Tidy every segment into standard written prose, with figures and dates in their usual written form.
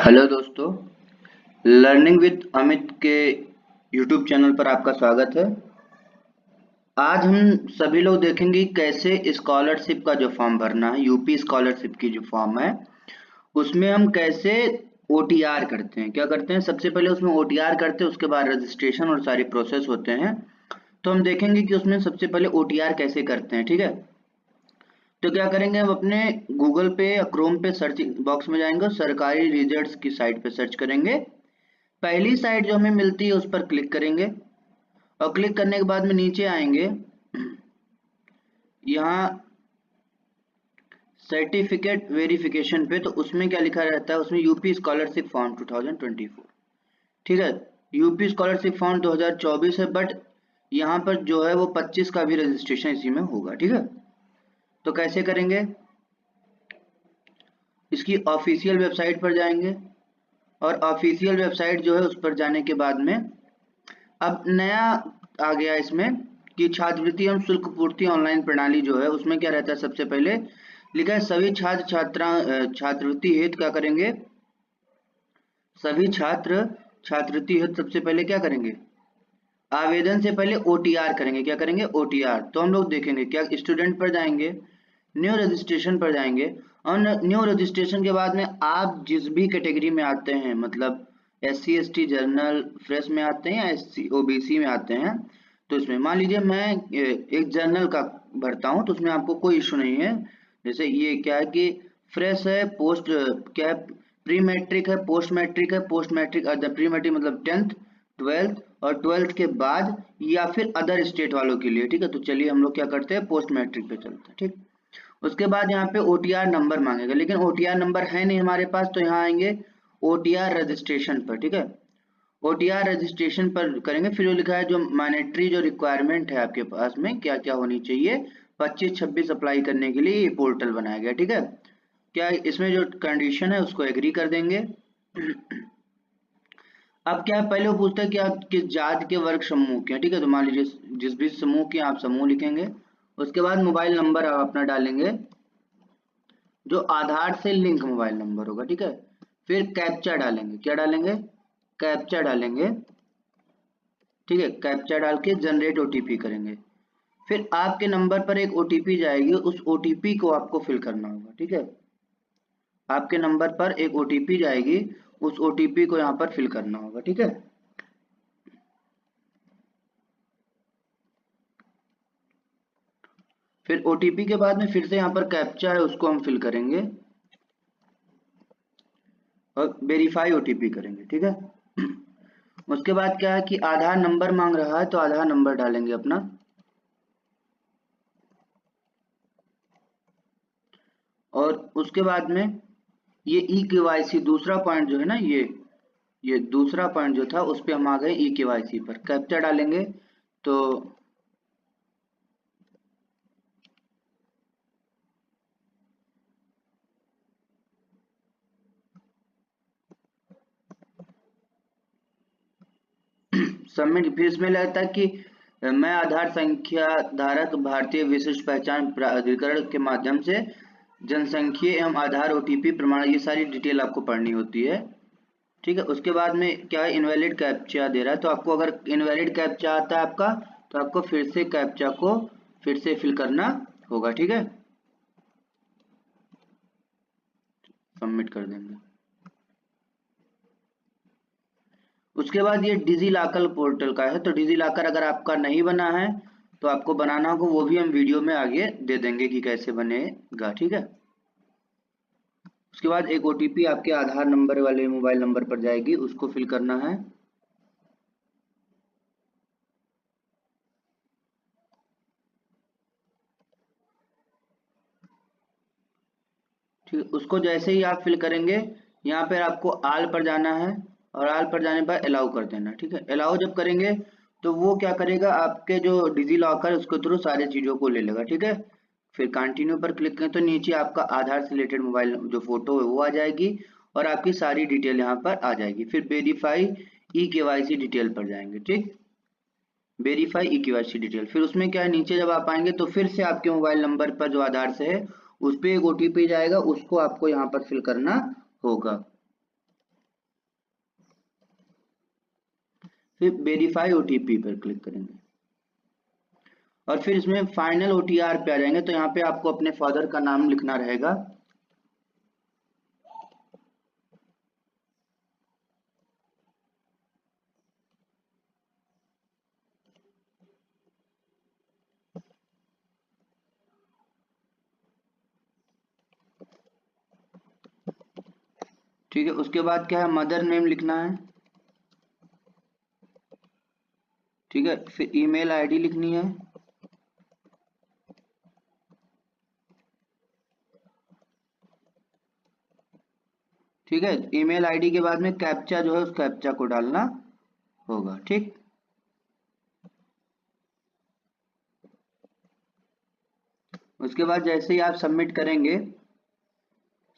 Hello दोस्तों, learning with Amit के YouTube channel पर आपका स्वागत है। आज हम सभी लोग देखेंगे कैसे स्कॉलरशिप का जो फॉर्म भरना है, यूपी स्कॉलरशिप की जो फॉर्म है उसमें हम कैसे ओटीआर करते हैं। क्या करते हैं, सबसे पहले उसमें ओटीआर करते हैं, उसके बाद रजिस्ट्रेशन और सारी प्रोसेस होते हैं। तो हम देखेंगे कि उसमें सबसे पहले ओटीआर कैसे करते हैं। ठीक है, तो क्या करेंगे, हम अपने गूगल पे या क्रोम पे सर्च बॉक्स में जाएंगे और सरकारी रिजल्ट्स की साइट पे सर्च करेंगे। पहली साइट जो हमें मिलती है उस पर क्लिक करेंगे और क्लिक करने के बाद में नीचे आएंगे। यहाँ सर्टिफिकेट वेरिफिकेशन पे, तो उसमें क्या लिखा रहता है, उसमें यूपी स्कॉलरशिप फॉर्म 2024। ठीक है, यूपी स्कॉलरशिप फॉर्म 2024 है, बट यहाँ पर जो है वो 25 का भी रजिस्ट्रेशन इसी में होगा। ठीक है, तो कैसे करेंगे, इसकी ऑफिशियल वेबसाइट पर जाएंगे और ऑफिशियल वेबसाइट जो है उस पर जाने के बाद में अब नया आ गया इसमें कि छात्रवृत्ति एवं शुल्क पूर्ति ऑनलाइन प्रणाली जो है उसमें क्या रहता है, सबसे पहले लिखा है सभी छात्रवृत्ति हेतु क्या करेंगे, सभी छात्रवृत्ति हेतु सबसे पहले क्या करेंगे, आवेदन से पहले ओटीआर करेंगे। क्या करेंगे, ओटीआर। तो हम लोग देखेंगे क्या, स्टूडेंट पर जाएंगे, न्यू रजिस्ट्रेशन पर जाएंगे और न्यू रजिस्ट्रेशन के बाद में आप जिस भी कैटेगरी में आते हैं, मतलब SC ST जनरल फ्रेश में आते हैं या SC OBC में आते हैं, तो इसमें मान लीजिए मैं एक जनरल का भरता हूं, तो उसमें आपको कोई इशू नहीं है। जैसे ये क्या है कि फ्रेश है, पोस्ट क्या है, प्री मैट्रिक है, पोस्ट मैट्रिक है, पोस्ट मैट्रिक प्री मैट्रिक मतलब 10th 12th और 12th के बाद, या फिर अदर स्टेट वालों के लिए। ठीक है, तो चलिए हम लोग क्या करते हैं, पोस्ट मैट्रिक पे चलते हैं। ठीक, उसके बाद यहाँ पे ओटीआर नंबर मांगेगा, लेकिन ओटीआर नंबर है नहीं हमारे पास, तो यहाँ आएंगे ओटीआर रजिस्ट्रेशन पर। ठीक है, ओटीआर रजिस्ट्रेशन पर करेंगे, फिर जो लिखा है जो मैंडेटरी जो रिक्वायरमेंट है आपके पास में क्या क्या होनी चाहिए, 25-26 अप्लाई करने के लिए ये पोर्टल बनाया गया। ठीक है, क्या इसमें जो कंडीशन है उसको एग्री कर देंगे। अब क्या है, पहले वो पूछता है कि आप किस जाति के वर्ग समूह के हैं। ठीक है, तो मान लीजिए जिस भी समूह के आप समूह लिखेंगे, उसके बाद मोबाइल नंबर आप अपना डालेंगे जो आधार से लिंक मोबाइल नंबर होगा। ठीक है, फिर कैप्चा डालेंगे, क्या डालेंगे, कैप्चा डालेंगे। ठीक है, कैप्चा डाल के जनरेट ओटीपी करेंगे, फिर आपके नंबर पर एक ओटीपी जाएगी, उस ओटीपी को आपको फिल करना होगा। ठीक है, आपके नंबर पर एक ओटीपी जाएगी, उस ओटीपी को यहाँ पर फिल करना होगा। ठीक है, फिर ओटीपी के बाद में फिर से यहाँ पर कैप्चा है उसको हम फिल करेंगे और वेरीफाई ओटीपी करेंगे। ठीक है, उसके बाद क्या है कि आधार नंबर मांग रहा है, तो आधार नंबर डालेंगे अपना, और उसके बाद में ये eKYC दूसरा पॉइंट जो है ना, ये दूसरा पॉइंट जो था उस पे हम आ गए eKYC पर, कैप्चा डालेंगे। तो सबमिट, फिर इसमें लगता है कि मैं आधार संख्या धारक भारतीय विशिष्ट पहचान प्राधिकरण के माध्यम से जनसंख्या एवं आधार ओटीपी प्रमाण, ये सारी डिटेल आपको पढ़नी होती है। ठीक है, उसके बाद में क्या है, इनवैलिड कैप्चा दे रहा है, तो आपको अगर इनवैलिड कैप्चा आता है आपका, तो आपको फिर से कैप्चा को फिर से फिल करना होगा। ठीक है, सबमिट कर देंगे। उसके बाद ये डिजी लॉकर पोर्टल का है, तो डिजी लॉकर अगर आपका नहीं बना है तो आपको बनाना होगा, वो भी हम वीडियो में आगे दे देंगे कि कैसे बनेगा। ठीक है, उसके बाद एक ओटीपी आपके आधार नंबर वाले मोबाइल नंबर पर जाएगी, उसको फिल करना है। ठीक है, उसको जैसे ही आप फिल करेंगे, यहाँ पर आपको आल पर जाना है और आल पर जाने पर अलाउ कर देना। ठीक है, अलाउ जब करेंगे तो वो क्या करेगा, आपके जो डिजी लॉकर उसको थ्रू सारी चीज़ों को ले लेगा। ठीक है, फिर कंटिन्यू पर क्लिक करें तो नीचे आपका आधार से रिलेटेड मोबाइल जो फोटो है वो आ जाएगी और आपकी सारी डिटेल यहाँ पर आ जाएगी। फिर वेरीफाई eKYC डिटेल पर जाएंगे। ठीक, वेरीफाई eKYC डिटेल, फिर उसमें क्या है, नीचे जब आप आएंगे तो फिर से आपके मोबाइल नंबर पर जो आधार से है उस पर एक ओटीपी जाएगा, उसको आपको यहाँ पर फिल करना होगा। फिर वेरीफाई ओटीपी पर क्लिक करेंगे और फिर इसमें फाइनल ओटीआर पे आ जाएंगे। तो यहाँ पे आपको अपने फादर का नाम लिखना रहेगा। ठीक है, उसके बाद क्या है, मदर नेम लिखना है। ठीक है, फिर ईमेल आईडी लिखनी है। ठीक है, ईमेल आईडी के बाद में कैप्चा जो है उस कैप्चा को डालना होगा। ठीक, उसके बाद जैसे ही आप सबमिट करेंगे,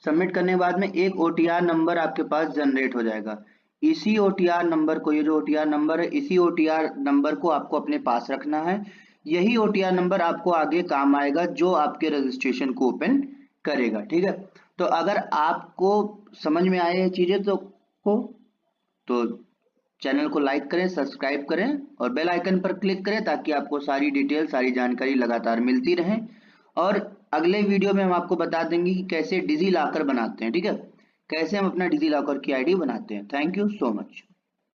सबमिट करने के बाद में एक ओटीआर नंबर आपके पास जनरेट हो जाएगा। इसी ओटीआर नंबर को, ये जो ओटीआर नंबर है, इसी ओटीआर नंबर को आपको अपने पास रखना है। यही ओटीआर नंबर आपको आगे काम आएगा जो आपके रजिस्ट्रेशन को ओपन करेगा। ठीक है, तो अगर आपको समझ में आए ये चीजें तो चैनल को लाइक करें, सब्सक्राइब करें और बेल आइकन पर क्लिक करें ताकि आपको सारी डिटेल, सारी जानकारी लगातार मिलती रहे। और अगले वीडियो में हम आपको बता देंगे कि कैसे डिजी लॉकर बनाते हैं। ठीक है, कैसे हम अपना डिजी लॉकर की आईडी बनाते हैं। Thank you so much.